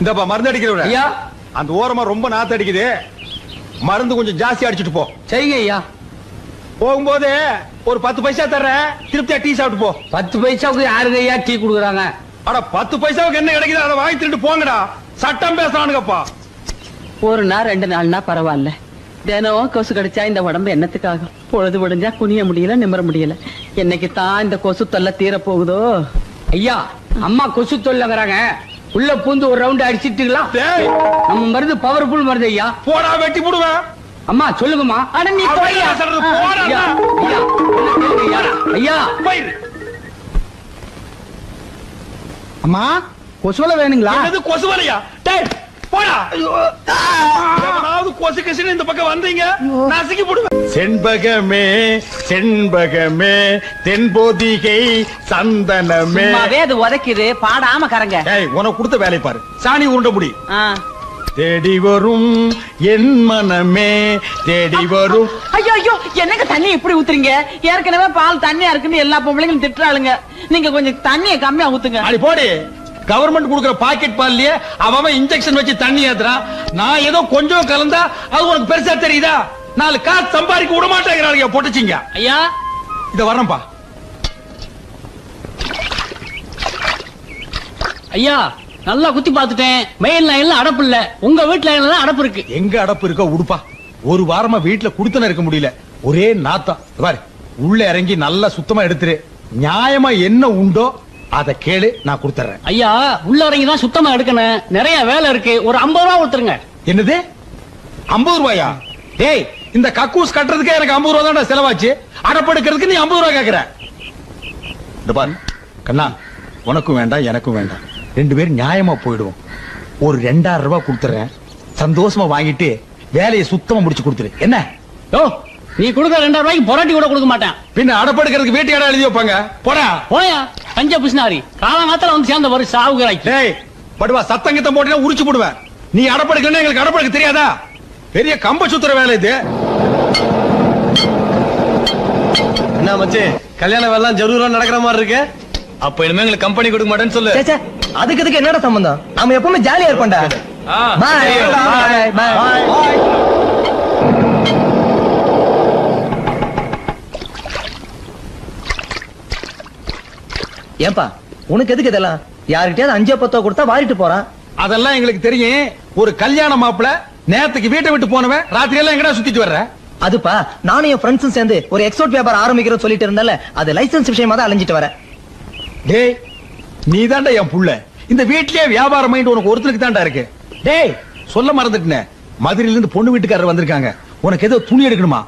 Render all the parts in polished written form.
இந்தப்பா மருந்து அடிக்கிற ஐயா அந்த ஓரமா ரொம்ப நாத்து அடிக்குது, மருந்து கொஞ்சம் ஜாஸ்தி அடிச்சுட்டு போ. சரிங்க ஐயா. போகும்போது ஒரு 10 பைசா தர்றேன், திருப்தியா டீ சாப்பிட்டு போ. 10 பைசாவுக்கு யாருங்க ஐயா டீ குடுக்குறாங்க? அட 10 பைசாவுக்கு என்ன கிடைக்குது அதை வாங்கி திருட்டு போங்கடா. சட்டம் பேசுறானுங்கப்பா. ஒரு நாள் 2 நாள்னா பரவாயில்ல, தினம் கொசு கடிச்சா இந்த உடம்பு என்னத்துக்காகும்? பொழுது விடிஞ்சா குனிய முடியல, நிமிர முடியல. என்னைக்கு தான் இந்த கொசு தொல்லை தீர போகுதோ? ஐயா அம்மா கொசு தொல்லைங்கிறாங்க, உள்ள பூந்து ஒரு ரவுண்ட் அடிச்சிட்டுங்களா? நம்ம மருந்து பவர்ஃபுல் மருந்து ஐயா. போடா வெட்டி போடுவேன். அம்மா சொல்லுங்கம்மா. அட நீ போய்யா. ஐயா ஐயா அம்மா கொசுவலை வேணுங்களா? கொசு வலையா? போடா. எவனாவது கொசு கசின்னு இந்த பக்கம் வந்தீங்க நசுக்கி போடுவேன். செண்பகமே செண்பகமே தென்போதிகை சந்தனமே. அது உதைக்குது, பாடாம கரங்க. உனக்கு கொடுத்த வேலை பாரு, சாணி உருண்ட முடி. தேடி வரும் என் மனமே தேடி வரும். ஐயோ ஐயோ, என்னங்க தண்ணி இப்படி ஊத்துறீங்க? ஏற்கனவே பால் தண்ணியா இருக்குன்னு எல்லா பொம்பளைங்களும் திட்டுறாளுங்க. நீங்க கொஞ்சம் தண்ணியை கம்மியா ஊத்துங்க. அடி போடி. கவர்மெண்ட் கொடுக்கிற பாக்கெட் பால்லயே அவன் இன்ஜெக்ஷன் வச்சு தண்ணி ஏத்துறான். நான் ஏதோ கொஞ்சம் கலந்தா அது உனக்கு பெருசா தெரியுதா? 4 காசு சம்பாதிக்க விட மாட்டேங்கிறாங்க போட்டுச்சிங்க. ஐயா இத வரேன்பா. ஐயா நல்லா குத்தி பாத்துட்டேன், மெயில் லைன்ல அடப்பு இல்ல, உங்க வீட்டு லைன்ல அடப்பு இருக்கு. எங்க அடப்பு இருக்கோ உடுப்பா. ஒரு வாரமா வீட்டுல குடுத்தன இருக்க முடியல, ஒரே நாத்தம். பாரு உள்ள இறங்கி நல்லா சுத்தமா எடுத்துரு. நியாயமா என்ன உண்டோ அத கேளு, நான் கொடுத்துறேன். ஐயா உள்ள இறங்கி தான் சுத்தமா எடுக்கணும், நிறைய வேலை இருக்கு, ஒரு 50 ரூபா கொடுத்துருங்க. என்னது 50 ரூபாயா? டேய் இந்த கக்கூஸ் கட்டுறதுக்கே எனக்கு 50 ரூபா தான் செலவாச்சு, அடப்படுக்கிறதுக்கு நீ 50 ரூபா கேக்குற. பாரு கண்ணா, உனக்கும் வேண்டாம் எனக்கும் வேண்டாம், 2 பேரும் நியாயமா போயிடுவோம். ஒரு 2000 ரூபாய் கொடுத்துறேன், சந்தோஷமா வாங்கிட்டு வேலையை சுத்தமா முடிச்சு கொடுத்துரு. என்ன ஓ நீ கொடுக்க 2000 ரூபாய்க்கு பொராட்டி கூட கொடுக்க மாட்டேன். பின்ன அடப்படுக்கிறதுக்கு வீட்டு இடம் எழுதி வைப்பாங்க. போடா போயா பஞ்ச பிசினாரி, காலங்காலத்துல வந்து சேர்ந்த ஒரு சாவுகிறாய். டேய் படுவா, சத்தங்கத்தம் போட்டீங்கன்னா உரிச்சு போடுவேன். நீ அடப்படுக்கணும் எங்களுக்கு அடப்படுக்க தெரியாதா? பெரிய கம்ப சுத்துற வேலை இது. என்ன மச்சி, கல்யாண வேலை ஜரூரா நடக்கிற மாதிரி இருக்கு. அப்ப இனிமே எங்களுக்கு கம்பெனி கொடுக்க மாட்டேன்னு சொல்லு. அதுக்கு என்னடா சம்பந்தம்? நாம எப்பவுமே ஜாலியா இருப்போம்டா. ஏன்பா உனக்கு எதுக்கு இதெல்லாம்? யார்கிட்டயாவது 5-10 கொடுத்தா வாரிட்டு போறான். அதெல்லாம் எங்களுக்கு தெரியும். ஒரு கல்யாண மாப்பிள நேரத்துக்கு வீட்டை விட்டு போனவன் ராத்திரி எல்லாம் எங்கடா சுத்திட்டு வர்ற? அதுப்பா நானும் என் ஃப்ரெண்ட்ஸும் சேர்ந்து ஒரு எக்ஸ்போர்ட் வியாபாரம் ஆரம்பிக்கிறோம் சொல்லிட்டு இருந்தால, அது லைசன்ஸ் விஷயமா தான் அலைஞ்சிட்டு வரேன். டேய் நீ தாண்டா என் புள்ள. இந்த வீட்லயே வியாபாரம் மைண்ட் உனக்கு ஒருத்தருக்கு தாண்டா இருக்கு. டேய் சொல்ல மறந்துட்டேன், மதுரையில இருந்து பொண்ணு வீட்டுக்காரர் வந்திருக்காங்க. உனக்கு ஏதோ துணி எடுக்கணுமா?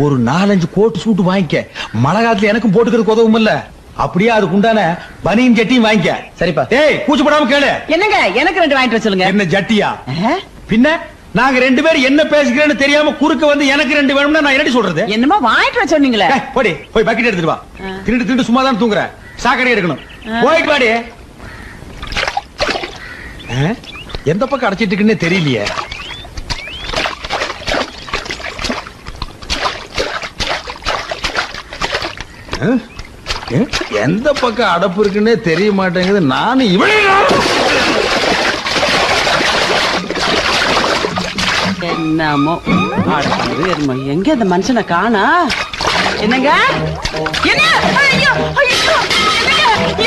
ஒரு 4-5 கோட் சூட் வாங்கிக்க. மழை காலத்துல எனக்கும் போட்டுக்கிறதுக்கு உதவும் இல்ல. அப்படியே அதுக்கு உண்டான பனியன் ஜட்டியும் வாங்கிக்க. சரிப்பா. டேய் கூச்சப்படாம கேளு. என்னங்க எனக்கு 2 வாங்கிட்டு வர சொல்லுங்க. என்ன ஜட்டியா? பின்ன நாங்க 2 பேரும் என்ன பேசிக்கிறேன்னு தெரியாம குறுக்க வந்து எனக்கு 2 வேணும்னா நான் என்னடி சொல்றது? என்னமா வாங்கிட்டு வர சொன்னீங்களே. போடி போய் பக்கெட் எடுத்துட்டு வா. திண்டு சும்மா தான் தூங்குற, சாக்கடை எடுக்கணும். போயிட்டு வாடி. எந்த பக்கம் அடைச்சிட்டு இருக்குன்னு தெரியலையே. எந்த பக்கம் அடப்பு இருக்குன்னே தெரிய மாட்டேங்குது. நானும் என்னமோ எங்க அந்த மனுஷனை காணா? என்னங்க என்ன? ஐயோ ஐயோ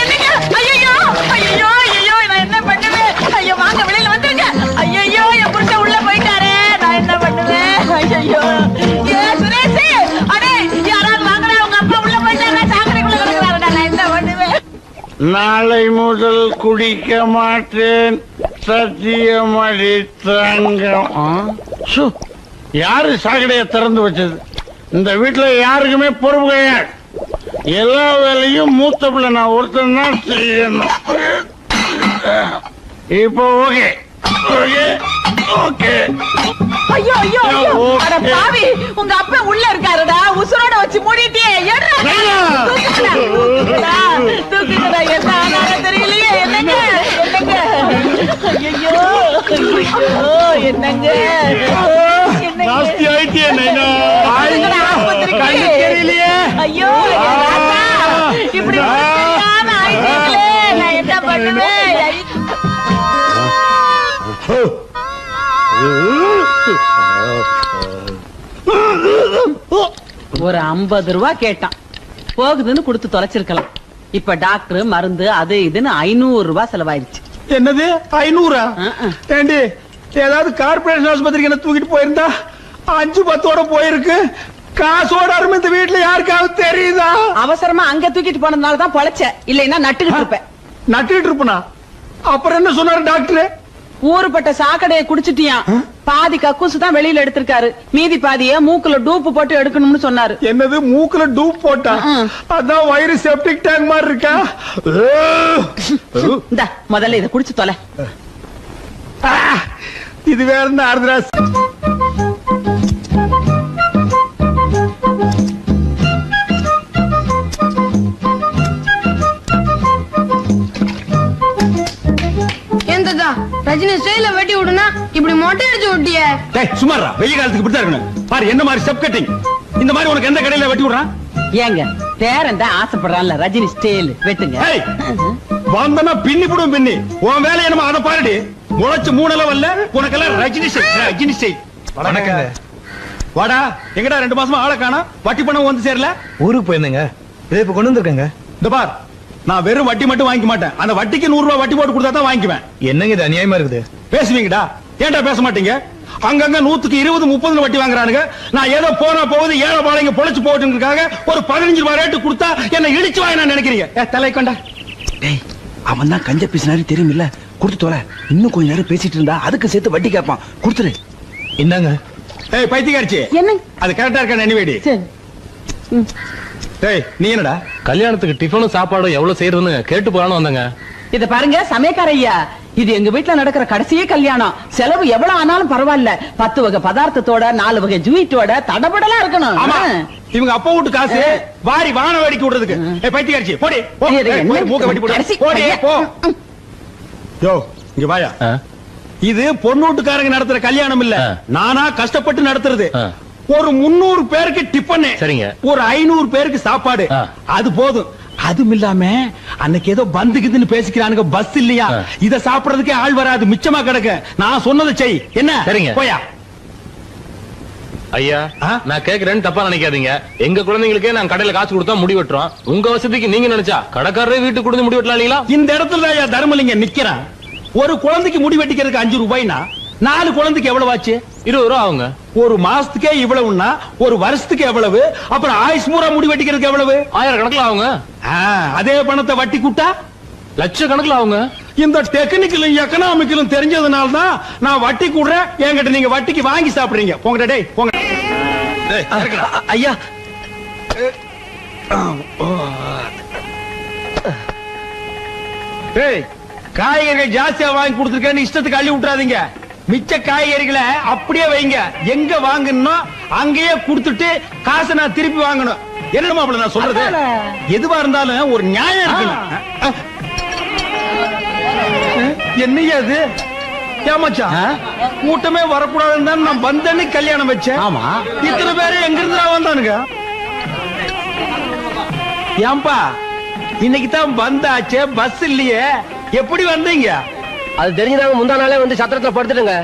என்னங்க ஐயோ ஐயோ ஐயோ நான் என்ன பண்ணுவேன்? ஐயோ வாங்க வெளியில வந்துருங்க. ஐயோ என் புருஷன் உள்ள போயிட்டாரே, நான் என்ன பண்ணுவேன்? ஐயோ ஏ சுரேஷ், அடே யாராவது வாங்கடா, உங்க அப்பா உள்ள போயிட்டாரா, சாக்கடைக்குள்ள கிடக்குறாருடா, நான் என்ன பண்ணுவேன்? நாளை முதல் குடிக்க மாட்டேன், சத்தியமடி தங்கம். யாரு சாக்கடைய திறந்து வச்சது? இந்த வீட்டுல யாருக்குமே பொறுப்பு கிடையாது. எல்லா வேலையும் மூத்த பிள்ளை நான் ஒருத்தன் தான் செய்யணும். இப்போ ஓகே ஓகே ஓகே. ஐயோ ஐயோ அட பாவி, உங்க அப்பா உள்ள இருக்காருடா, உசுரோட வச்சு மூடிட்டே. தூக்குங்கடா, என்ன ஆனாலும் தெரியலையே. என்னங்க என்னங்க ஐயோ ஐயோ என்னங்க ஐயோ இப்படி நான் என்ன பண்ணுவேன்? ஒரு 50 ரூபாய் கேட்டான், போகுதுன்னு கொடுத்து தொலைச்சிருக்கலாம். இப்ப டாக்டர் மருந்து அது இதுன்னு 500 ரூபாய் செலவாயிருச்சு. என்னது 500? ஏண்டி ஏதாவது கார்பரேஷன் ஆஸ்பத்திரிக்கு என்ன தூக்கிட்டு போயிருந்தா 5-10ஓட போயிருக்கு. காசோட அருமை இந்த வீட்டுல யாருக்காவது தெரியுதா? அவசரமா அங்க தூக்கிட்டு போனதுனால தான் பொழைச்ச, இல்லைன்னா நட்டுக்கிட்டு இருப்பேன். நட்டுக்கிட்டு இருப்பனா? அப்புறம் என்ன சொன்னாரு டாக்டர்? ஊருப்பட்ட சாக்கடையை குடிச்சிட்டியான், பாதி கக்கூசு தான் வெளியில எடுத்திருக்காரு, மீதி பாதிய மூக்குல டூப்பு போட்டு எடுக்கணும்னு சொன்னாரு. என்னது மூக்குல டூப் போட்டா? அதான் வயிறு செப்டிக் டேங்க் மாதிரி இருக்கா? இந்த முதல்ல இத குடிச்சு தொலை. இது வேற என்ன ஆறுதுராஸ்? ரஜினி ஸ்டைல வெட்டி விடுனா இப்படி மொட்டை அடிச்சு விட்டிய. டேய் சும்மாடா, வெயில் காலத்துக்கு இப்படி தான் இருக்கணும். பாரு என்ன மாதிரி ஸ்டெப் கட்டிங். இந்த மாதிரி உனக்கு எந்த கடையில வெட்டி விடுறான்? ஏங்க பேரன் தான் ஆசைப்படுறான்ல, ரஜினி ஸ்டைல் வெட்டுங்க. வந்தனா பின்னி போடும் பின்னி. உன் வேலை என்னமா அதை பாருடி. முளைச்சு 3 லெவல்ல உனக்கெல்லாம் ரஜினி ஸ்டைல், ரஜினி ஸ்டைல். வணக்கங்க. வாடா, எங்கடா 2 மாசமா ஆளை காணோம்? வட்டி பணம் வந்து சேரல? ஊருக்கு போயிருந்தேங்க, இதை இப்ப கொண்டு வந்திருக்கேங்க. இந்த பார், நான் வெறும் வட்டி மட்டும் வாங்கிக்க மாட்டேன். அந்த வட்டிக்கு 100 ரூபாய் வட்டி போட்டு கொடுத்தா தான் வாங்கிக்குவேன். என்னங்க இது அநியாயமா இருக்குது? பேசுவீங்கடா, ஏன்டா பேச மாட்டீங்க? அங்கங்க 100க்கு 20-30 வட்டி வாங்குறானுங்க. நான் ஏதோ போனா போகுது ஏழை பாளைங்க பொழைச்சு போட்டுருக்காங்க. ஒரு 15 ரூபாய் ரேட்டு கொடுத்தா என்ன இடிச்சு வாங்க நான் நினைக்கிறீங்க? தலை கொண்டா. டேய், அவன் தான் கஞ்ச பேசினாரு தெரியுமில்ல, கொடுத்து தோல. இன்னும் கொஞ்ச நேரம் பேசிட்டு இருந்தா அதுக்கு சேர்த்து வட்டி கேட்பான், கொடுத்துரு. என்னங்க? ஏய் பைத்தியக்காரச்சி, என்ன அது கரெக்டா இருக்கா? எனிவேடி. டேய் நீ என்னடா? கல்யாணத்துக்கு டிஃபனும் சாப்பாடும் எவ்வளவு செய்யறதுன்னு கேட்டு போறான்னு வந்தங்க. இத பாருங்க சமயக்கார ஐயா, இது எங்க வீட்டுல நடக்கிற கடைசியே கல்யாணம். செலவு எவ்வளவு ஆனாலும் பரவாயில்ல, 10 வகை பதார்த்தத்தோட 4 வகை ஜூயிட்டோட தடபடலா இருக்கணும். ஆமா, இவங்க அப்பா வீட்டு காசு வாரி வான வேடிக்கை விடுறதுக்கு. ஏய் பைத்தியக்காரச்சி, போடி போ. போய் மூக்க வெட்டி போடு. போடி போ. யோ இங்க வாயா. இது பொண்ணு வீட்டுக்காரங்க நடத்துற கல்யாணம் இல்ல, நானா கஷ்டப்பட்டு நடத்துறது. ஒரு 300 பேருக்கு டிஃபன், சரிங்க, ஒரு 500 பேருக்கு சாப்பாடு, அது போதும். அதுவும் இல்லாம அன்னைக்கு ஏதோ பந்துக்குதுன்னு பேசிக்கிறானுங்க, பஸ் இல்லையா, இத சாப்பிடறதுக்கே ஆள் வராது, மிச்சமா கிடக்கு. நான் சொன்னதை செய். என்ன? சரிங்க. போயா. ஐயா, நான் கேக்குறேன்னு தப்பா நினைக்காதீங்க. எங்க குழந்தைங்களுக்கே நான் கடையில காசு கொடுத்தா முடி வெட்டுறோம். உங்க வசதிக்கு நீங்க நினைச்சா கடைக்காரரே வீட்டுக்கு கொடுத்து முடி வெட்டலாம் இல்லீங்களா? இந்த இடத்துல ஐயா தர்மலிங்க நிக்கிறான். ஒரு குழந்தைக்கு முடி வெட்டிக்கிறதுக்கு 5 ரூபாய்னா 4 குழந்தைக்கு எவ்வளவு ஆச்சு? 20 ரூபா ஆகுங்க. ஒரு மாசத்துக்கே இவ்வளவுன்னா ஒரு வருஷத்துக்கு எவ்வளவு? அப்புறம் ஆயுஷ் பூரா முடி வெட்டிக்கிறதுக்கு எவ்வளவு? 1000 கணக்குல ஆகுங்க. அதே பணத்தை வட்டி கூட்டா லட்ச கணக்குல ஆகுங்க. இந்த டெக்னிக்கலும் எக்கனாமிக்கலும் தெரிஞ்சதுனால தான் நான் வட்டி கூடுறேன். என்கிட்ட நீங்க வட்டிக்கு வாங்கி சாப்பிடுறீங்க. போங்கடா டேய் போங்க. ஐயா டேய், காய்கறிகள் ஜாஸ்தியா வாங்கி கொடுத்துருக்கேன்னு இஷ்டத்துக்கு அள்ளி விட்டுறாதீங்க. மிச்ச காய்கறிகளை அப்படியே வைங்க. எங்க வாங்கணும் அங்கேயே கொடுத்துட்டு காசை நான் திருப்பி வாங்கணும். என்ன மாப்பிள்ள நான் சொல்றது? எதுவா இருந்தாலும் ஒரு நியாயம் இருக்கணும். என்னையா அது? ஏமாச்சா கூட்டமே வரக்கூடாதுன்னு தான் நான் வந்தேன்னு கல்யாணம் வச்சேன். ஆமா, இத்தனை பேரு எங்க இருந்து வந்தானுங்க? ஏன்பா இன்னைக்கு தான் வந்தாச்சே, பஸ் இல்லையே, எப்படி வந்தீங்க? அது தெரிஞ்சதாங்க முந்தா நாளே வந்து சத்திரத்துல படுத்துடுங்க.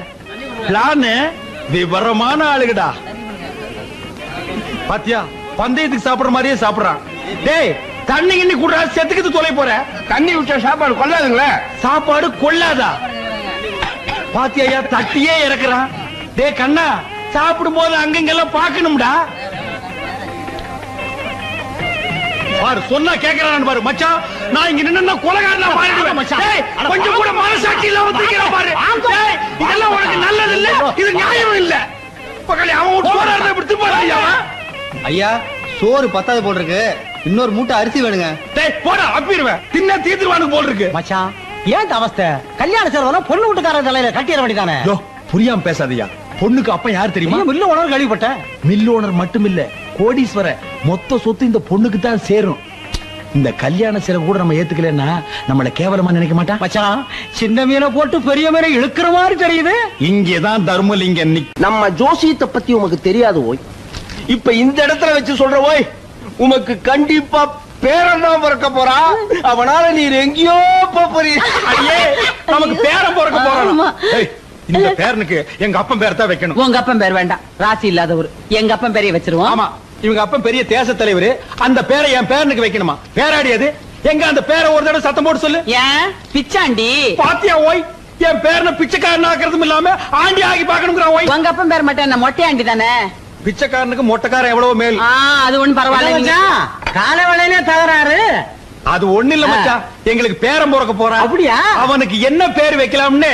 பிளானு விவரமான ஆளுகடா. பாத்தியா, பந்தயத்துக்கு சாப்பிடுற மாதிரியே சாப்பிடுறான். டேய் தண்ணி கிண்ணி குடுறா, செத்துக்கிட்டு தொலை போற. தண்ணி விட்டா சாப்பாடு கொள்ளாதுங்களே. சாப்பாடு கொள்ளாதா? பாத்தியா தட்டியே இறக்குறான். டேய் கண்ணா, சாப்பிடும் போது அங்கங்கெல்லாம் பாக்கணும்டா. பாரு சொன்னா கேக்குறான் பாரு. மச்சான் நான் இங்க நின்னா கொலைகாரனா மாறிடுவேன் மச்சான். டேய் கொஞ்சம் கூட மனசாட்சி இல்லாம தூக்கிற பாரு. டேய் இதெல்லாம் உனக்கு நல்லது இல்ல, இது நியாயம் இல்ல. பக்கத்துல அவன் போறானே விட்டு போறாயா? ஐயா சோறு பத்தாது போல் இருக்கு, இன்னொரு மூட்டை அரிசி வேணுங்க. டேய் போடா, அப்பிடுவேன். தின்ன தீத்துவானு போல் இருக்கு. மச்சான் ஏன் அவஸ்தை? கல்யாண செலவெல்லாம் பொண்ணு வீட்டுக்காரன் தலையில கட்டிட வேண்டியதானே? யோ புரியாம பேசாதயா. பொண்ணுக்கு அப்ப யார் தெரியுமா? மில்ல உணர்வு கேள்விப்பட்டேன். மில் ஓனர் மட்டும் இல்ல, கோடீஸ்வர மொத்த சொத்து இந்த பொண்ணுக்கு தான் சேரும். இந்த கல்யாண செலவு கூட நம்ம ஏத்துக்கலன்னா நம்மள கேவலமா நினைக்க மாட்டான். மச்சான் சின்ன மீனை போட்டு பெரிய மீனை இழுக்கிற மாதிரி தெரியுது. இங்கதான் தர்மலிங்கம் நம்ம ஜோசியத்தை பத்தி உமக்கு தெரியாது ஓய். இப்ப இந்த இடத்துல வச்சு சொல்ற ஓய், உமக்கு கண்டிப்பா பேரன் தான் பிறக்க போறா. அவனால நீர் எங்கேயோ போறீ. நமக்கு பேரன் பிறக்க போறான். இந்த பேரனுக்கு எங்க அப்பன் பேர் தான் வைக்கணும். உங்க அப்பன் பேர் வேண்டாம், ராசி இல்லாதவர். எங்க அப்பன் பேரைய வச்சிருவோம். ஆமா, இவங்க அப்பன் பெரிய தேச தலைவர், அந்த பேரை என் பேரனுக்கு வைக்கணுமா? பேராடியது எங்க? அந்த பேரை ஒரு தடவை சத்தம் போட்டு சொல்லு. ஏன் பிச்சாண்டி? பாத்தியா ஓய், என் பேரனை பிச்சைக்காரன் ஆக்குறதும் இல்லாம ஆண்டி ஆகி பாக்கணுங்கிறான் ஓய். உங்க அப்பன் பேர் மட்டும் என்ன மொட்டையாண்டி தானே? பிச்சைக்காரனுக்கு மொட்டைக்காரன் எவ்வளவு மேல். அது ஒண்ணு பரவாயில்ல. கால வேலையிலே தகராறு. அது ஒண்ணு இல்ல மச்சான், எங்களுக்கு பேரன் பிறக்க போறான். அப்படியா? அவனுக்கு என்ன பேர் வைக்கலாம்னு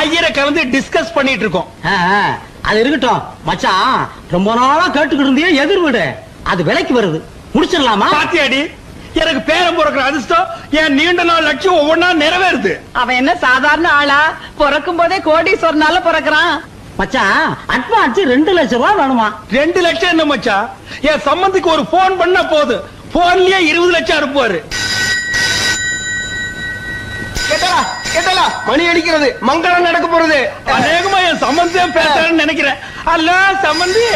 ஐயரை கலந்து டிஸ்கஸ் பண்ணிட்டு இருக்கோம். அது இருக்கட்டும் மச்சான், ரொம்ப நாளா கேட்டுக்கிட்டு இருந்தியே எதிர் வீடு, அது விலைக்கு வருது, முடிச்சிடலாமா? பாத்தியாடி, எனக்கு பேரன் பிறக்கிற அதிர்ஷ்டம் என் நீண்ட நாள் லட்சியம் ஒவ்வொன்னா நிறைவேறுது. அவன் என்ன சாதாரண ஆளா? பிறக்கும் போதே கோடீஸ்வரனால பிறக்கிறான். மச்சான் அட்வான்ஸ் 2 லட்சம் ரூபாய் வேணுமா? 2 லட்சம் என்ன மச்சான், என் சம்பந்திக்கு ஒரு போன் பண்ணா போதும், போன்லயே 20 லட்சம் அனுப்புவாரு. கேட்டலா மணி அடிக்கிறது, மங்களம் நடக்க போறது. அநேகமா என் சம்பந்தியம் பேசுறேன்னு நினைக்கிறேன். ஹலோ சம்பந்தி.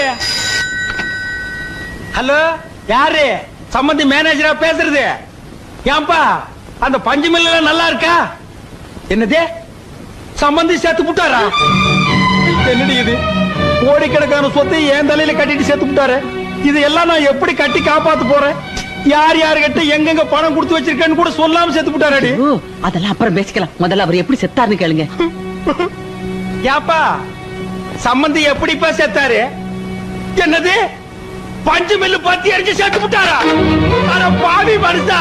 ஹலோ, யாரு? சம்பந்தி மேனேஜரா பேசுறது? ஏன்பா அந்த பஞ்சு மில்ல நல்லா இருக்கா? என்னது, சம்பந்தி சேர்த்து புட்டாரா? என்னடி இது, கோடிக்கணக்கான சொத்தை என் தலையில கட்டிட்டு சேர்த்து புட்டாரு. இது எல்லாம் நான் எப்படி கட்டி காப்பாத்து போறேன்? யார் யாருகிட்ட எங்கெங்க பணம் கொடுத்து வச்சிருக்கேன்னு கூட சொல்லாம சேர்த்து புட்டாரடி. அதெல்லாம் அப்புறம் பேசிக்கலாம், முதல்ல அவர் எப்படி செத்தாருன்னு கேளுங்க. ஏப்பா சம்பந்தி எப்படிப்பா செத்தாரு? என்னது, பஞ்சு மில்லு பத்தி அடிச்சு சேர்த்து விட்டாரா? அட பாவி மனுஷா,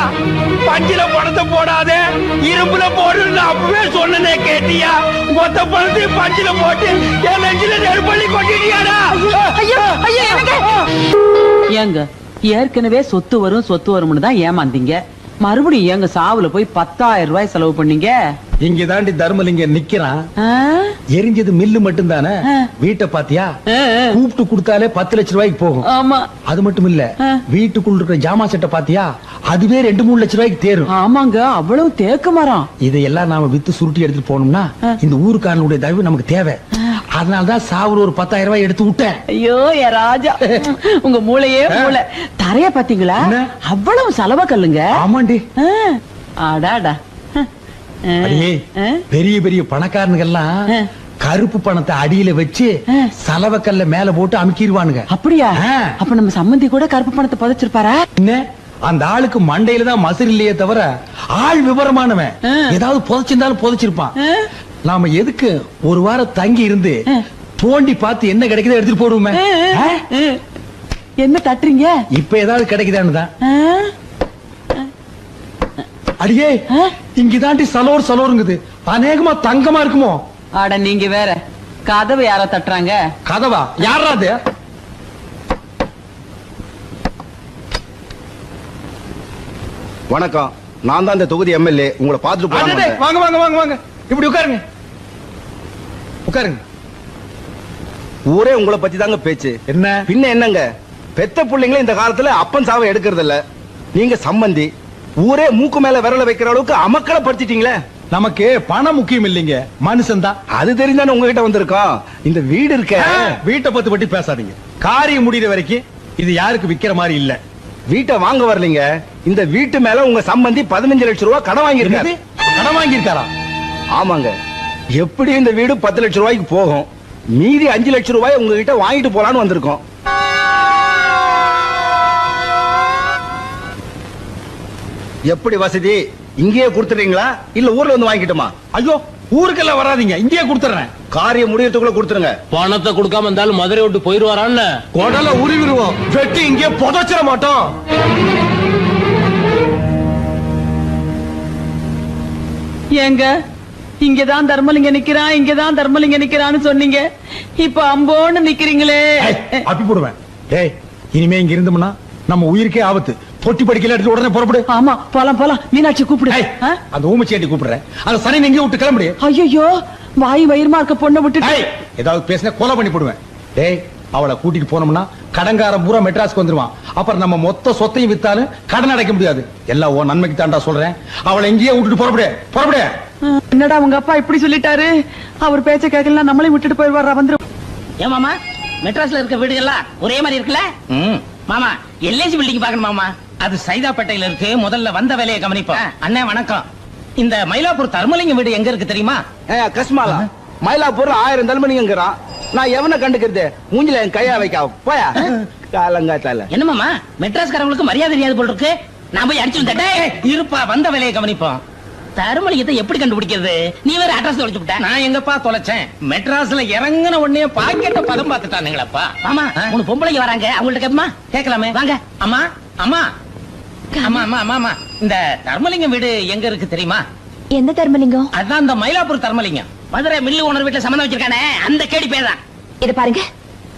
பஞ்சில பணத்தை போடாதே இரும்புல போடுன்னு அப்பவே சொன்னனே, கேட்டியா? மொத்த பணத்தையும் பஞ்சில போட்டு என் நெஞ்சில நெருப்பள்ளி கொட்டிட்டியாடா? ஏங்க ஏற்கனவே சொத்து வரும்னு தான் ஏமாந்தீங்க, மறுபடியும் ஏங்க சாவுல போய் 10,000 ரூபாய் செலவு பண்ணீங்க? இங்க தாண்டி தர்மலிங்கம் நிக்கிறான். எரிஞ்சது மில்லு மட்டும் தானே, வீட்டை பாத்தியா? கூப்பிட்டு கொடுத்தாலே 10 லட்சம் ரூபாய்க்கு போகும். ஆமா, அது மட்டும் இல்ல, வீட்டுக்குள்ள இருக்கிற ஜாமா செட்டை பாத்தியா? அதுவே 2-3 லட்சம் ரூபாய்க்கு தேரும். ஆமாங்க, அவ்வளவு தேக்க மரம். இதையெல்லாம் நாம வித்து சுருட்டி எடுத்துட்டு போனோம்னா இந்த ஊருக்காரனுடைய தயவு நமக்கு தேவை. அதனாலதான் சாவுல ஒரு 10,000 ரூபாய் எடுத்து விட்டேன். ஐயோ என் ராஜா, உங்க மூளையே மூளை. தரைய பாத்தீங்களா? அவ்வளவு செலவ கல்லுங்க. ஆமாண்டி. ஆடாடா, பெரிய பெரிய பணக்காரனுங்கெல்லாம் கருப்பு பணத்தை அடியில வச்சு சலவக்கல்ல மேல போட்டு அமுக்கிடுவானுங்க. அப்படியா? அப்ப நம்ம சம்பந்தி கூட கருப்பு பணத்தை புதைச்சிருப்பாரா? என்ன, அந்த ஆளுக்கு மண்டையில தான் மசர் இல்லையே தவிர ஆள் விவரமானவன். ஏதாவது புதைச்சிருந்தாலும் புதைச்சிருப்பான். நாம எதுக்கு ஒரு வாரம் தங்கி இருந்து தோண்டி பார்த்து என்ன கிடைக்குதோ எடுத்துட்டு போடுவோமே. என்ன தட்டுறீங்க? இப்ப ஏதாவது கிடைக்குதான்னு தான். அடியே, இங்கதாண்டி சலோருங்குது, அநேகமா தங்கமா இருக்குமோ? ஆட நீங்க வேற, கதவை யார தட்டுறாங்க? கதவா? யாரா அது? வணக்கம், நான் தான் இந்த தொகுதி எம்எல்ஏ. உங்களை பார்த்துட்டு போறேன். வாங்க வாங்க வாங்க வாங்க, இப்படி உட்காருங்க உட்காருங்க. ஊரே உங்களை பத்தி தாங்க பேச்சு. என்ன பின்ன என்னங்க, பெத்த பிள்ளைங்களே இந்த காலத்துல அப்பன் சாவை எடுக்கிறது இல்ல. நீங்க சம்பந்தி, ஊரே மூக்கு மேல விரல வைக்கிற அளவுக்கு அமக்களை படுத்திட்டீங்களே. நமக்கு பணம் முக்கியம் இல்லைங்க, மனுஷன் தான். அது தெரிஞ்சானே உங்ககிட்ட வந்திருக்கோம். இந்த வீடு இருக்க, வீட்டை பத்தி பேசாதீங்க. காரியம் முடிகிற வரைக்கும் இது யாருக்கு விக்கிற மாதிரி இல்ல. வீட்டை வாங்க வரலீங்க, இந்த வீட்டு மேல உங்க சம்பந்தி 15 லட்சம் ரூபாய் கடன் வாங்கியிருக்காரு. கடன் வாங்கியிருக்காரா? ஆமாங்க. எப்படி இந்த வீடு 10 லட்சம் ரூபாய்க்கு போகும், மீதி 5 லட்சம் ரூபாய் உங்ககிட்ட வாங்கிட்டு போலான்னு வந்திருக்கோம். எப்படி வசதி, இங்கேயே கொடுத்துறீங்களா இல்ல ஊர்ல வந்து வாங்கிட்டுமா? ஐயோ, ஊருக்கெல்லாம் வராதீங்க, இங்கேயே கொடுத்துறேன். காரியம் முடியறதுக்குள்ள கொடுத்துருங்க. பணத்தை கொடுக்காம இருந்தாலும் மதுரை விட்டு போயிருவாரான்னு உடல உருவிடுவோம், வெட்டி இங்கே புதைச்சிட மாட்டோம். ஏங்க, இங்கதான் தர்மலிங்க நிக்கிறான், இங்கதான் தர்மலிங்க நிக்கிறான்னு சொன்னீங்க, இப்ப அம்போன்னு நிக்கிறீங்களே. அப்படி போடுவேன். டேய், இனிமே இங்க இருந்தோம்னா நம்ம உயிருக்கே ஆபத்து. பொட்டி படிக்கல எடுத்து உடனே புறப்படு. ஆமா, போலாம் போலாம். மீனாட்சி கூப்பிடு. அந்த ஊமச்சேட்டி கூப்பிடுறேன். அந்த சனி எங்கேயும் விட்டு கிளம்புடி. ஐயோ, வாய் வயிறுமா இருக்க பொண்ணை விட்டு ஏதாவது பேசினா கொலை பண்ணி போடுவேன். டேய், அவளை கூட்டிட்டு போனோம்னா கடன்காரன் பூரா மெட்ராஸ்க்கு வந்துருவான். அப்புறம் நம்ம மொத்த சொத்தையும் வித்தாலும் கடன் அடைக்க முடியாது. எல்லாம் உன் நன்மைக்கு தாண்டா சொல்றேன். அவளை இங்கேயே விட்டுட்டு புறப்படு. என்னடா உங்க அப்பா இப்படி சொல்லிட்டாரு? அவர் பேச்ச கேட்கலாம், நம்மளையும் விட்டுட்டு போயிடுவாரா? வந்துரும். ஏன் மாமா, மெட்ராஸ்ல இருக்க வீடுகள்லாம் ஒரே மாதிரி இருக்குல்ல? மாமா, எல்ஐசி பில்டிங் பாக்கணும் மாமா. அது சைதாப்பேட்டையில இருக்கு. முதல்ல வந்த வேலையை கவனிப்போம். அண்ணே வணக்கம். இந்த மயிலாப்பூர் தர்மலிங்கம் வீடு எங்க இருக்கு தெரியுமா? கஸ்மாலா மயிலாப்பூர்ல 1000 தர்மலிங்கங்கிறான். நான் எவனை கண்டுக்கிறது? மூஞ்சில என் கையா வைக்க போயா காலங்காத்தால. என்ன மாமா மெட்ராஸ்காரங்களுக்கு மரியாதை தெரியாது போல இருக்கு. நான் போய் அடிச்சு வந்துட்டேன். இருப்பா, வந்த வேலையை கவனிப்போம். தருமலிங்கத்தை எப்படி கண்டுபிடிக்கிறது? நீ வேற அட்ரஸ் தொலைச்சு விட்ட. நான் எங்கப்பா தொலைச்சேன்? மெட்ராஸ்ல இறங்குன உடனே பாக்கெட்ட பதம் பார்த்துட்டானுங்களப்பா. ஆமா, 3 பொம்பளைங்க வராங்க, அவங்கள்ட்ட கேப்பமா? கேட்கலாமே, வாங்க. அம்மா அம்மா அம்மா அம்மா அம்மா அம்மா, இந்த தர்மலிங்கம் வீடு எங்க இருக்கு தெரியுமா? எந்த தர்மலிங்கம்? அதான் இந்த மயிலாப்பூர் தர்மலிங்கம். மதுரை மில்லு ஓனர் வீட்டுல சம்மந்தம் வச்சிருக்கானே, அந்த கேடி பேதான். இத பாருங்க,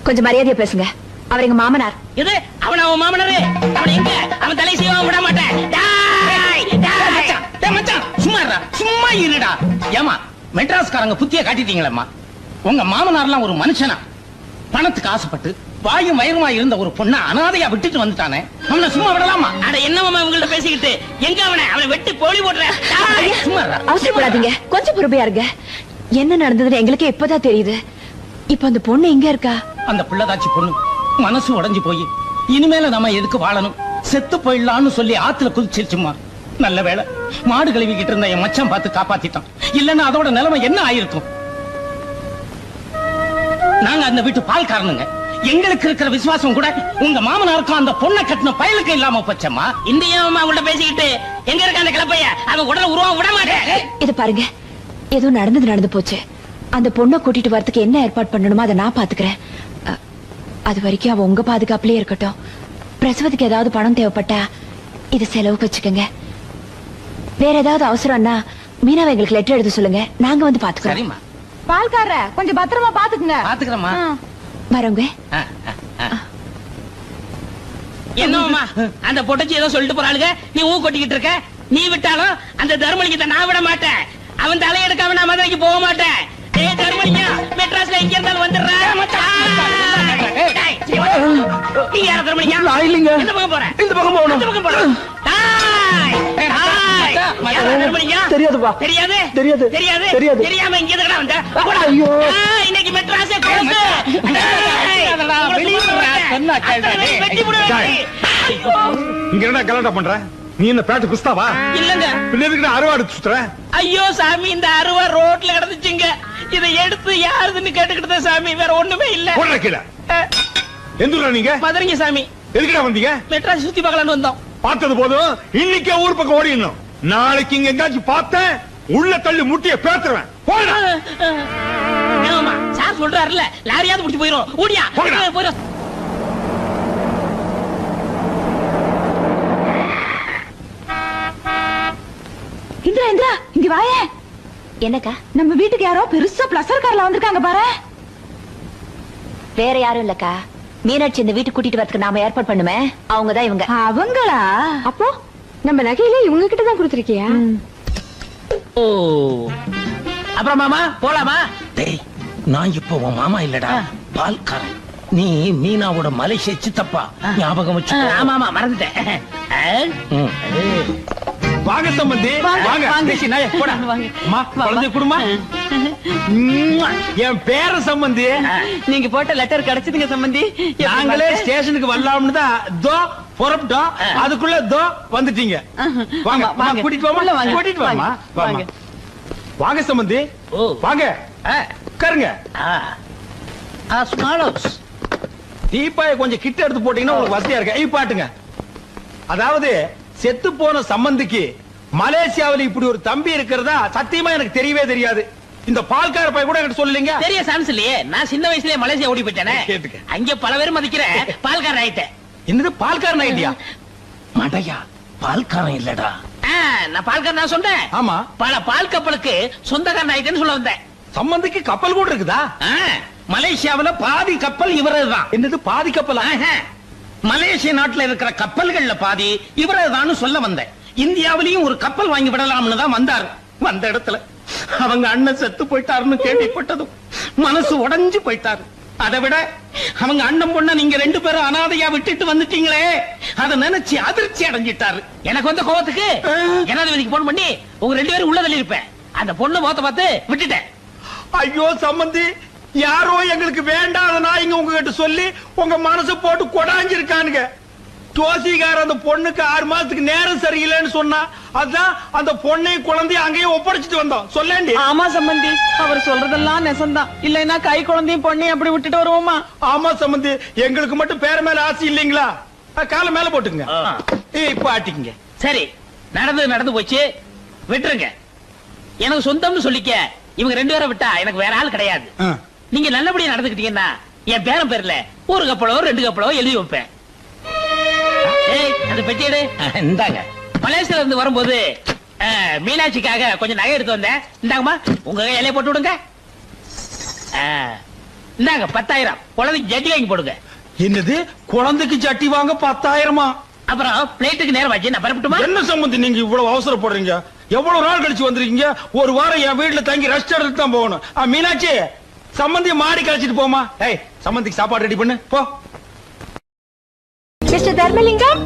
கொஞ்சம் மரியாதையா பேசுங்க. அவர் எங்க மாமனார். இது அவன் மாமனாரு. அவன் எங்க? அவன் தலை செய்வான், விட மாட்டேன். மச்சான் சும்மா இருடா, சும்மா இருடா. ஏமா மெட்ராஸ்காரங்க புத்திய காட்டிட்டீங்களம்மா. உங்க மாமனார்லாம் ஒரு மனுஷனா? பணத்துக்கு ஆசைப்பட்டு வாயும் வயிறுமா இருந்த ஒரு பொண்ண அனாதையா விட்டுட்டு வந்துட்டானே, அவனை சும்மா விடலாமா? அட என்னமாமா உங்கள்ட்ட பேசிக்கிட்டு, எங்க அவனை வெட்டி போலி போடுற. சும்மா அவசரப்படாதீங்க, கொஞ்சம் பொறுமையா இருங்க. என்ன நடந்ததுன்னு எங்களுக்கே இப்பதான் தெரியுது. இப்ப அந்த பொண்ணு எங்க இருக்கா? அந்த பிள்ளைதாச்சி பொண்ணு மனசு உடைஞ்சு போய் இனிமேல நம்ம எதுக்கு வாழணும், செத்து போயிடலாம்னு சொல்லி ஆத்துல குதிச்சிருச்சுமா. நல்ல வேளை மாடு கழுவிக்கிட்டு இருந்த என் மச்சான் பார்த்து காப்பாத்திட்டான். இல்லன்னா அதோட நிலைமை என்ன ஆயிருக்கும்? நாங்க அந்த வீட்டு பால்காரனுங்க. எங்களுக்கு இருக்கிற விசுவாசம் கூட உங்க மாமனாருக்கும் அந்த பொண்ணை கட்டின பயலுக்கு இல்லாம போச்சம்மா. இந்தியா உங்கள்ட்ட பேசிக்கிட்டு எங்க இருக்க அந்த கிளப்பைய அவன் உடனே உருவா விட மாட்டேன். இது பாருங்க, ஏதோ நடந்து போச்சு. அந்த பொண்ணை கூட்டிட்டு வரதுக்கு என்ன ஏற்பாடு பண்ணணுமோ அதை நான் பாத்துக்கிறேன். அது வரைக்கும் அவ உங்க பாதுகாப்புலயே இருக்கட்டும். பிரசவத்துக்கு ஏதாவது பணம் தேவைப்பட்டா இது செலவுக்கு வச்சுக்கோங்க. வேற ஏதாவது அவசரம்னா மீனாவை எங்களுக்கு லெட்டர் எழுத சொல்லுங்க, நாங்க வந்து பாத்துக்கிறோம். சரிம்மா. பால்கார கொஞ்சம் பத்திரமா பாத்துக்குங்க. பாத்துக்கிறோமா? வரவங்க. என்னம்மா அந்த பொட்டச்சி ஏதோ சொல்லிட்டு போறாளுங்க, நீ ஊ கொட்டிக்கிட்டு இருக்க. நீ விட்டாலும் அந்த தர்மலிங்கத்தை நான் விட மாட்டேன். அவன் தலையெடுக்காம நான் மதுரைக்கு போக மாட்டேன். தர்மலிங்கம் மெட்ராஸ்ல எங்க இருந்தாலும் வந்துடுறேன். நீ யார தர்மலிங்கம்? நான் இல்லைங்க. இந்த பக்கம் போறேன். இந்த பக்கம் போகணும். இந்த பக்கம் போறேன். தெரியாதுப்பா. தெரியாது தெரியாது தெரியாது தெரியாது. தெரியாம இங்க எதுக்குடா வந்த? ஐயோ, இன்னைக்கு மெட்ராஸே க்ளோஸ். இங்க என்ன கலாட்டா பண்ற? நீ என்ன பேட்டு பிஸ்தாவா? இல்லங்க. பின்ன எதுக்கு அறுவாடு சுத்துற? ஐயோ சாமி, இந்த அருவா ரோட்ல கிடந்துச்சுங்க. இதை எடுத்து யாருதுன்னு கேட்டுக்கிட்டு சாமி, வேற ஒண்ணுமே இல்ல. போடுற கீழே. எந்தூரா நீங்க? மதுரைங்க சாமி. எதுக்குடா வந்தீங்க? மெட்ராஸ் சுத்தி பார்க்கலான்னு வந்தோம். பார்த்தது போதும், இன்னைக்கே ஊர் பக்கம் ஓடிடணும். நாளைக்கு இங்க எங்காச்சும் பார்த்தேன், உள்ள தள்ளி முட்டிய பேத்துருவேன். போடா. ஏமாமா சார் சொல்றாருல, லாரியாவது முடிச்சு போயிரும். ஓடியா போயிரும். இந்திரா இந்திரா, இங்க வாயே. என்னக்கா? நம்ம வீட்டுக்கு யாரோ பெருசா பிளஸர் கார்ல வந்திருக்காங்க பாரு. வேற யாரும் இல்லக்கா, மீனாட்சி இந்த வீட்டுக்கு கூட்டிட்டு வரதுக்கு நாம ஏற்பாடு பண்ணுமே, அவங்கதான் இவங்க. அவங்களா? அப்போ நம்ம நகையில இவங்க கிட்ட தான் கொடுத்திருக்கியா? ஓ, அப்புறம் மாமா போலாமா? டேய், நான் இப்போ உன் மாமா இல்லடா, பால்காரன். நீ மீனாவோட மலேசிய சித்தப்பா, ஞாபகம் வச்சு. ஆமா ஆமா, மறந்துட்டேன். வாங்க சம்பந்தி, வாங்க. போடா. அம்மா, குழந்தை குடுமா. என் பேர சம்பந்தி. நீங்க போட்ட லெட்டர் கிடைச்சதுங்க சம்பந்தி. நாங்களே ஸ்டேஷனுக்கு வரலாம்னு தான் தோ புறப்பட்டோம். அதுக்குள்ள தோ வந்துட்டீங்க. வாங்க வாங்க, கூட்டிட்டு போமா, கூட்டிட்டு வாமா. வாங்க வாங்க சம்பந்தி, வாங்க உட்காருங்க. Small house. தீபாயை கொஞ்சம் கிட்ட எடுத்து போட்டீங்கன்னா உங்களுக்கு வசதியா இருக்கு. பாட்டுங்க. அதாவது செத்து போன சம்பந்திக்கு மலேசியாவில் இப்படி ஒரு தம்பி இருக்கிறதா சத்தியமா எனக்கு தெரியவே தெரியாது. இந்த பால்கார பைய கூட எனக்கு சொல்லலீங்க. தெரிய சான்ஸ் இல்லையே. நான் சின்ன வயசுலயே மலேசியா ஓடி போயிட்டேனே. அங்க பல பேர் மதிக்கிறேன். பால்காரன் ஆயிட்டேன். என்னது பால்காரன் ஆயிட்டியா? மடையா, பால்காரன் இல்லடா. நான் பால்காரன் நான் சொன்னேன். ஆமா, பல பால் கப்பலுக்கு சொந்தக்காரன் ஆயிட்டேன்னு சொல்ல வந்தேன். சம்பந்திக்கு கப்பல் கூட இருக்குதா? மலேசியாவுல பாதி கப்பல் இவரதுதான். என்னது பாதி கப்பலா? மலேசிய நாட்டுல இருக்கிற கப்பல்கள்ல பாதி இவரதுதான் சொல்ல வந்தேன். இந்தியாவிலையும் ஒரு கப்பல் வாங்கி விடலாம்னு தான் வந்தாரு. வந்த இடத்துல அவங்க அண்ணன் செத்து போயிட்டாருன்னு கேள்விப்பட்டதும் மனசு உடைஞ்சு போயிட்டாரு. அதை விட அவங்க அண்ணன் பொண்ண நீங்க 2 பேரும் அனாதையா விட்டுட்டு வந்துட்டீங்களே, அதை நினைச்சு அதிர்ச்சி அடைஞ்சிட்டாரு. எனக்கு வந்த கோவத்துக்கு ஜனாதிபதிக்கு போன் பண்ணி உங்க 2 பேரும் உள்ளதில் இருப்பேன். அந்த பொண்ணு முகத்தை பார்த்து விட்டுட்டேன். ஐயோ சம்பந்தி, யாரோ எங்களுக்கு வேண்டாத நாய்ங்க உங்ககிட்ட சொல்லி உங்க மனசு போட்டு கொடாஞ்சிருக்கானுங்க. ஜோசிகார அந்த பொண்ணுக்கு 6 மாசத்துக்கு நேரம் சரியில்லைன்னு சொன்னா அதான் அந்த பொண்ணையும் குழந்தையும் அங்கேயே ஒப்படைச்சிட்டு வந்தோம். சொல்லேண்டி. ஆமா சம்பந்தி, அவர் சொல்றதெல்லாம் நெசந்தான். இல்லைன்னா கை குழந்தையும் பொண்ணையும் அப்படி விட்டுட்டு வருவோமா? ஆமா சம்பந்தி, எங்களுக்கு மட்டும் பேர மேல ஆசை இல்லீங்களா? காலை மேல போட்டுங்க, இப்ப ஆட்டிக்குங்க. சரி, நடந்து போச்சு, விட்டுருங்க. எனக்கு சொந்தம்னு சொல்லிக்க இவங்க 2 பேரை விட்டா எனக்கு வேற ஆள் கிடையாது. நீங்க நல்லபடியா நடந்துக்கிட்டீங்கன்னா என் பேரன் பேர்ல 1 கப்பலோ 2 கப்பலோ எழுதி வைப்பேன். அந்த பெட்டியடு இந்தாங்க. மலேசியால இருந்து வரும்போது மீனாட்சிக்காக கொஞ்சம் நகை எடுத்து வந்தேன். இந்தாங்கம்மா, உங்க இலைய போட்டு விடுங்க. இந்தாங்க 10,000. குழந்தைக்கு ஜட்டி வாங்கி போடுங்க. என்னது, குழந்தைக்கு ஜட்டி வாங்க 10,000? அப்புறம் பிளேட்டுக்கு நேரம் ஆச்சு, நான் பரப்பட்டுமா? என்ன சம்பந்தி நீங்க இவ்வளவு அவசரப்படுறீங்க? எவ்வளவு நாள் கழிச்சு வந்திருக்கீங்க? 1 வாரம் என் வீட்டுல தங்கி ரெஸ்ட் எடுத்து தான் போகணும். மீனாட்சி, சம்பந்திய மாடி கழிச்சிட்டு போமா. ஏய், சம்பந்திக்கு சாப்பாடு ரெடி பண்ணு போ. மிஸ்டர் தர்மலிங்கம்,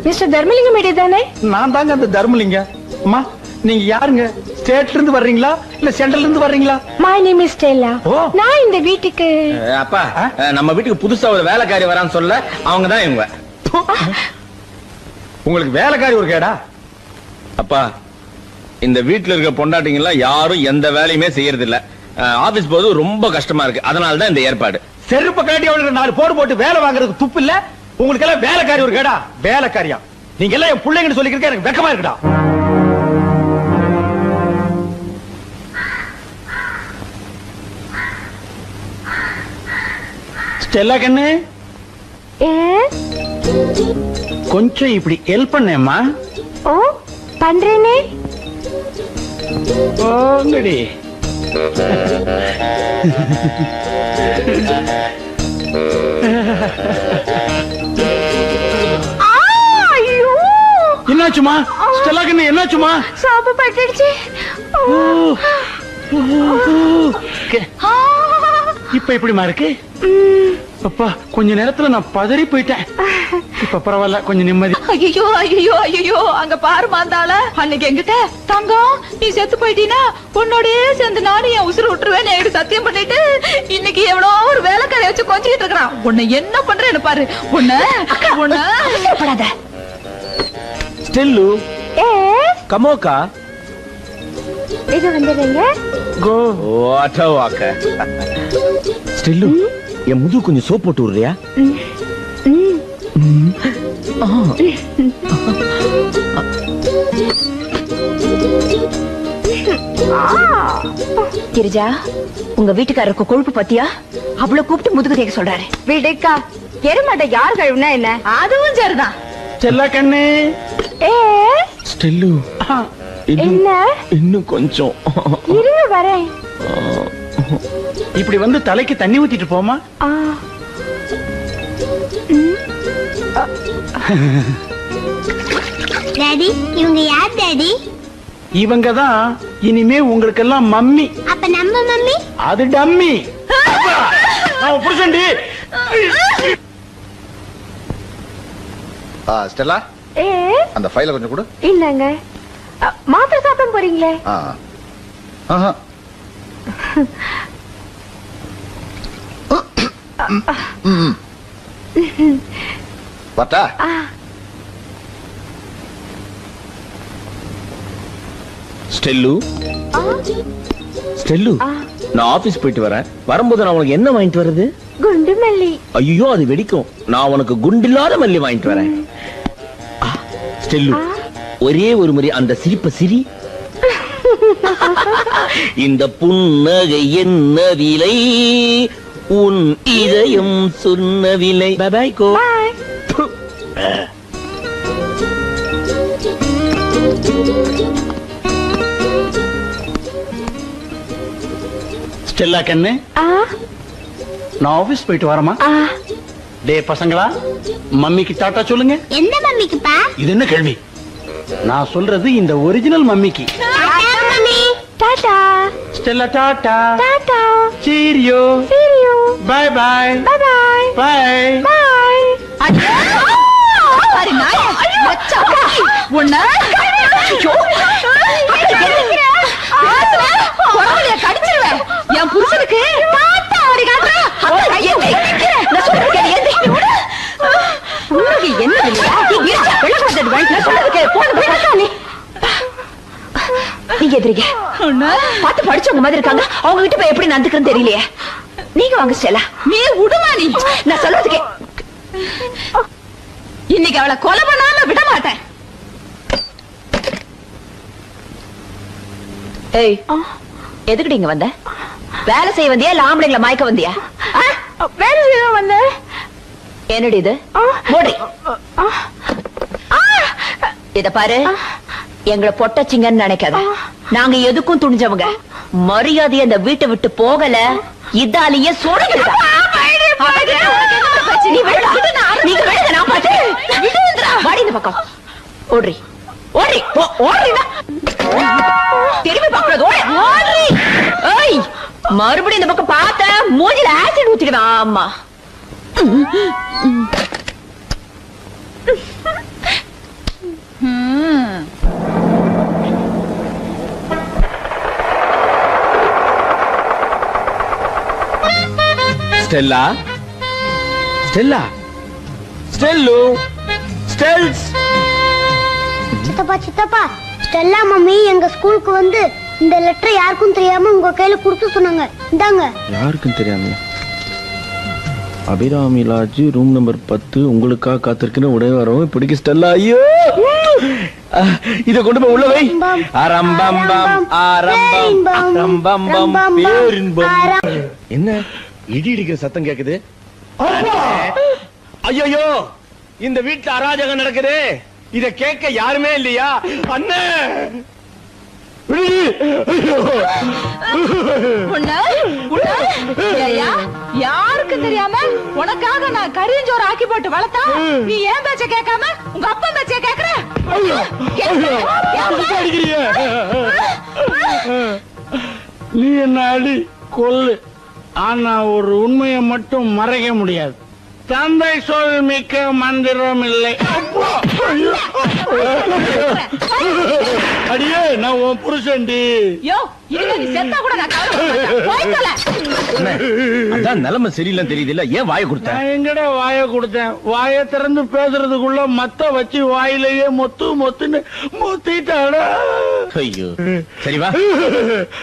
மிஸ்டர் தர்மலிங்கம் தானே? நான் தாங்க அந்த தர்மலிங்க. அம்மா, நீங்க யாருங்க? ஸ்டேட்ல இருந்து வர்றீங்களா இல்ல சென்ட்ரல்ல இருந்து வர்றீங்களா? My name is Stella. நான் இந்த வீட்டுக்கு அப்பா, நம்ம வீட்டுக்கு புதுசா ஒரு வேலைக்காரி வரான்னு சொல்ல அவங்க தான் இவங்க. உங்களுக்கு வேலைக்காரி ஒரு கேடா? அப்பா, இந்த வீட்டுல இருக்க பொண்டாட்டிங்களா யாரும் எந்த வேலையுமே செய்யறது இல்ல. ஆபீஸ் போது ரொம்ப கஷ்டமா இருக்கு. அதனால தான் இந்த ஏற்பாடு. செருப்ப காட்டி அவளுக்கு 4 போடு போட்டு வேலை வாங்குறதுக்கு துப்பு இல்ல? உங்களுக்கு எல்லாம் வேலைக்காரி ஒரு கேடா? வேலைக்காரியா? நீங்க எல்லாம் என் பிள்ளைங்கன்னு சொல்லிக்கிறேன், எனக்கு வெக்கமா இருக்குடா. ஸ்டெல்லா கண்ணு, கொஞ்சம் இப்படி ஹெல்ப் பண்ணேம்மா. ஓ, பண்றேனே. ஓங்கடி. என்னாச்சுமா ஸ்டெல்லா கண்ணு, என்னாச்சுமா? சோப்பு பட்டுடுச்சு. இப்ப எப்படிமா இருக்கு? அப்பா, கொஞ்ச நேரத்துல நான் பதறி போயிட்டேன். இப்ப பரவாயில்ல, கொஞ்சம் நிம்மதி. ஐயோ ஐயோ ஐயோ, அங்க பாரு மாந்தாள. அன்னைக்கு எங்கிட்ட தங்கம் நீ செத்து போயிட்டீனா உன்னோடயே சேர்ந்து நானும் என் உசுறு விட்டுருவேன் என்கிட்ட சத்தியம் பண்ணிட்டு இன்னைக்கு எவ்வளோ ஒரு வேலைக்காரை வச்சு கொஞ்சிட்டு இருக்கிறான். உன்னை என்ன பண்றேன்னு பாரு. உன்ன ஸ்டெல்லு, கமோக்கா, இது வந்துடுங்க. கோ வாட்டர் வாக்க. ஸ்டெல்லு, என் முது கொஞ்சம் சோப் போட்டு விடுறியா? கிரிஜா, உங்க வீட்டுக்காரருக்கு கொழுப்பு பத்தியா? அவ்வளவு கூப்பிட்டு முதுகு தேக்க சொல்றாரு. விடுக்கா, எருமாட்ட யார் கழுவுனா என்ன? அதுவும் சரிதான். ஸ்டெல்லா கண்ணு. ஸ்டெல்லு, என்ன? இன்னும் கொஞ்சம் இருங்க, வரேன். இப்படி வந்து தலைக்கு தண்ணி ஊத்திட்டு போமா. டாடி, இவங்க யார் டாடி? இவங்க தான் இனிமே உங்களுக்கு எல்லாம் மம்மி. அப்ப நம்ம மம்மி? அது டம்மி. புருஷன்டி. ஸ்டெல்லா, அந்த ஃபைலை கொஞ்சம் கொடு. இல்லங்க, மாத்திரை சாப்பிட போறீங்களே? வாட்டா. ஸ்டெல்லு, ஸ்டெல்லு, நான் ஆபீஸ் போயிட்டு வரேன். வரும்போது நான் உனக்கு என்ன வாங்கிட்டு வருது? குண்டு மல்லி. ஐயோ, அது வெடிக்கும். நான் உனக்கு குண்டில்லாத மல்லி வாங்கிட்டு வரேன். ஸ்டெல்லு, ஒரே ஒரு முறை அந்த சிரிப்ப சிரி. இந்த புன்னகை என்ன விலை, உன் இதயம் சொன்ன விலை. By by go. ஸ்டெல்லா கண்ணு, நான் ஆபீஸ் போயிட்டு வரமா? டே பசங்களா, மம்மிக்கு டாட்டா சொல்லுங்க. எந்த மம்மிக்குப்பா? இது என்ன கேள்வி? நான் சொல்றது இந்த ஒரிஜினல் மம்மிக்கு. Tata. Stella tata. Tata. Cheerio. Cheerio. Bye bye. Bye bye. Bye. Bye. பாரு நாயே, மச்சா உன்ன கடிச்சிருவேன். என் புருஷனுக்கு டாட்டா ஒரு காட்டுறேன். நான் சொல்றேன், எதிரிங்க பார்த்து படிச்சவங்க மாதிரி இருக்காங்க. அவங்க கிட்ட போய் எப்படி நடந்துக்கிறேன்னு தெரியலையே. நீங்க வாங்க ஸ்டெல்லா. நீ விடுமா நீ? நான் சொல்றதுக்கே இன்னைக்கு அவளை கொலை பண்ணாம விட மாட்டேன். ஏய், எதுக்குடி இங்க வந்த? வேலை செய்ய வந்தியா இல்ல ஆம்பளைங்களை மயக்க வந்தியா? வேலை செய்ய வந்த. என்னடி இது? மூடி. இத பாரு, எங்களை பொட்டச்சிங்கன்னு நினைக்காத. நாங்க எதுக்கும் துணிஞ்சவங்க. மரியாதையை அந்த வீட்டை விட்டு போகல, இதாலேயே சொல்லுங்க. நீங்க விடுங்க, நான் பாத்து வாடி இந்த பக்கம். ஓடுறி ஓடுறி ஓடுறீங்க. திரும்பி பாக்குறது ஓடுறி. ஏய், மறுபடியும் இந்த பக்கம் பார்த்த மூஞ்சில ஆசிட் ஊத்திடுவேன். ஆமா. ஸ்டெல்லா, ஸ்டெல்லா, ஸ்டெல்லு, ஸ்டெல்ஸ். சித்தப்பா சித்தப்பா, ஸ்டெல்லா மம்மி எங்க ஸ்கூலுக்கு வந்து இந்த லெட்டர் யாருக்கும் தெரியாம உங்க கையில கொடுத்து சொன்னாங்க. இந்தாங்க. யாருக்கும் தெரியாம? அபிராமி லாட்ஜ் ரூம் நம்பர் 10 உங்களுக்காக காத்திருக்கிற உடைய வரவும் பிடிக்க ஸ்டெல்லா. ஐயோ, இத கொண்டு போய் உள்ள வை. அரம்பம்பம் அரம்பம்பம் பேரின்பம். என்ன இடி இடிக்கிற சத்தம் கேக்குது? ஐயோ, இந்த வீட்டுல அராஜகம் நடக்குது. இத கேட்க யாருமே இல்லையா? அண்ணே, யாருக்கு தெரியாம உனக்காக நான் கரியஞ்சோறு ஆக்கி போட்டு வளர்த்தா நீ ஏன் பேச்ச கேட்காம உங்க அப்பா பேச்ச கேக்குற? நீ என்ன அடி கொல்லு, ஆனா ஒரு உண்மையை மட்டும் மறைக்க முடியாது. தந்தை சொல் மிக்க மந்திரம் இல்லை. அடியே, நான் உன் புருஷன்டி. யோ, இதுல நீ செத்தா கூட நான் அதான் நிலைமை சரியில்லை தெரியுது இல்ல. ஏன் வாயை கொடுத்த? நான் எங்கடா வாயை கொடுத்தேன்? வாயை திறந்து பேசுறதுக்குள்ள மத்த வச்சு வாயிலேயே மொத்து மொத்துன்னு மொத்திட்டாடா. ஐயோ, சரி வா.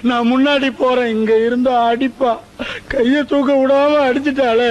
நான் முன்னாடி போறேன். இங்க இருந்தா அடிப்பா. கைய தூக்க விடாம அடிச்சுட்டாளே.